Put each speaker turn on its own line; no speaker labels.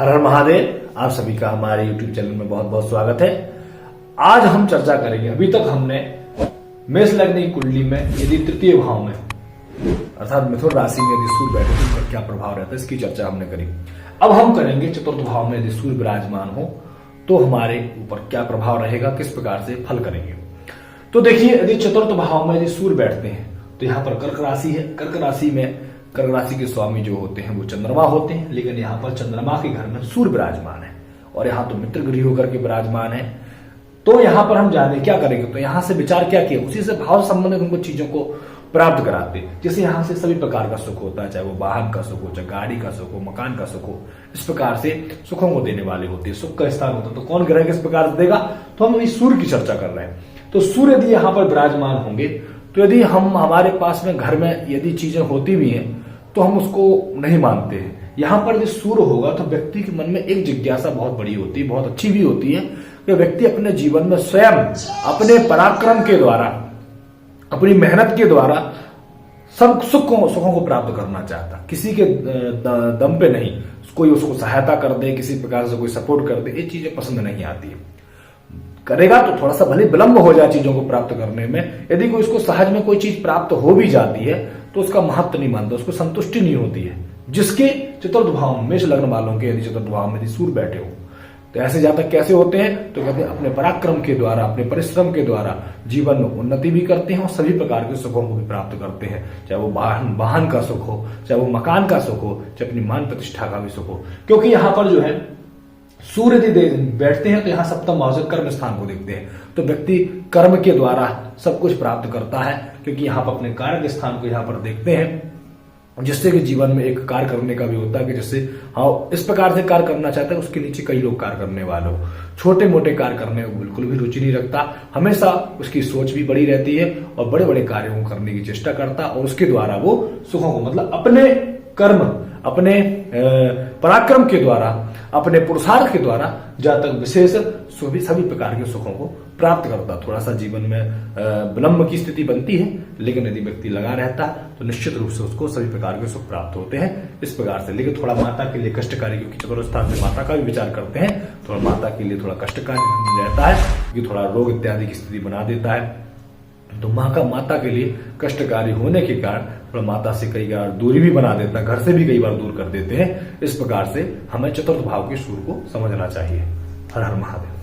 हर हर महादेव। आप सभी का हमारे YouTube चैनल में बहुत बहुत स्वागत है। आज हम चर्चा करेंगे, अभी तक हमने मेष लग्न की कुंडली में यदि तृतीय भाव में अर्थात मिथुन राशि में यदि सूर्य बैठे तो उनका क्या प्रभाव रहता है इसकी चर्चा हमने करी। अब हम करेंगे चतुर्थ भाव में यदि सूर्य विराजमान हो तो हमारे ऊपर क्या प्रभाव रहेगा, किस प्रकार से फल करेंगे। तो देखिए, यदि चतुर्थ भाव में यदि सूर्य बैठते हैं तो यहाँ पर कर्क राशि है। कर्क राशि के स्वामी जो होते हैं वो चंद्रमा होते हैं, लेकिन यहाँ पर चंद्रमा के घर में सूर्य विराजमान है और यहाँ तो मित्र गृह होकर के विराजमान है। तो यहाँ पर हम जाने क्या करेंगे, तो यहाँ से विचार क्या किया, उसी से भाव संबंधित हमको चीजों को प्राप्त कराते। जैसे यहाँ से सभी प्रकार का सुख होता है, चाहे वो वाहन का सुख हो, चाहे गाड़ी का सुख हो, मकान का सुख हो, इस प्रकार से सुखों को देने वाले होते हैं। सुख का स्थान होता है तो कौन ग्रह किस प्रकार से देगा, तो हम अभी सूर्य की चर्चा कर रहे हैं। तो सूर्य यदि यहाँ पर विराजमान होंगे तो यदि हम हमारे पास में घर में यदि चीजें होती भी हैं तो हम उसको नहीं मानते हैं। यहाँ पर यदि सूर्य होगा तो व्यक्ति के मन में एक जिज्ञासा बहुत बड़ी होती है, बहुत अच्छी भी होती है कि व्यक्ति अपने जीवन में स्वयं अपने पराक्रम के द्वारा, अपनी मेहनत के द्वारा सब सुखों को प्राप्त करना चाहता, किसी के दम पे नहीं। कोई उसको सहायता कर दे, किसी प्रकार से कोई सपोर्ट कर दे, ये चीजें पसंद नहीं आती है। करेगा तो थोड़ा सा भले विलंब हो जाए चीजों को प्राप्त करने में। यदि कोई उसको सहज में कोई चीज प्राप्त हो भी जाती है तो उसका महत्व नहीं मानता, उसको संतुष्टि नहीं होती है। जिसके चतुर्थ भाव में, मेष लग्न वालों के यदि चतुर्थ भाव में यदि सूर्य बैठे हो तो ऐसे जातक कैसे होते हैं, तो कहते हैं अपने पराक्रम के द्वारा, अपने परिश्रम के द्वारा जीवन में उन्नति भी करते हैं और सभी प्रकार के सुखों को भी प्राप्त करते हैं। चाहे वो वाहन का सुख हो, चाहे वो मकान का सुख हो, चाहे अपनी मान प्रतिष्ठा का भी सुख हो। क्योंकि यहाँ पर जो है सूर्य यदि बैठते हैं तो यहाँ सप्तम भाव से कर्म स्थान को देखते हैं, तो व्यक्ति कर्म के द्वारा सब कुछ प्राप्त करता है। क्योंकि यहाँ पर अपने कार्य स्थान को यहाँ पर देखते हैं, जिससे कि जीवन में एक कार्य करने का भी होता है कि जैसे हाँ इस प्रकार से कार्य करना चाहता है, उसके नीचे कई लोग कार्य करने वाले हो। छोटे मोटे कार्य करने में बिल्कुल भी रुचि नहीं रखता, हमेशा उसकी सोच भी बड़ी रहती है और बड़े बड़े कार्यों को करने की चेष्टा करता और उसके द्वारा वो सुखों को, मतलब अपने कर्म, अपने पराक्रम के द्वारा, अपने पुरुषार्थ के द्वारा जातक विशेष सभी प्रकार के सुखों को प्राप्त करता। थोड़ा सा जीवन में विलंब की स्थिति बनती है, लेकिन यदि व्यक्ति लगा रहता तो निश्चित रूप से उसको सभी प्रकार के सुख प्राप्त होते हैं इस प्रकार से। लेकिन थोड़ा माता के लिए कष्टकारी, क्योंकि चतुर्थ स्थान से माता का भी विचार करते हैं, थोड़ा माता के लिए थोड़ा कष्टकारी रहता है क्योंकि थोड़ा रोग इत्यादि की स्थिति बना देता है। तो माता के लिए कष्टकारी होने के कारण थोड़ा माता से कई बार दूरी भी बना देता है, घर से भी कई बार दूर कर देते हैं। इस प्रकार से हमें चतुर्थ भाव के सूर्य को समझना चाहिए। हर हर महादेव।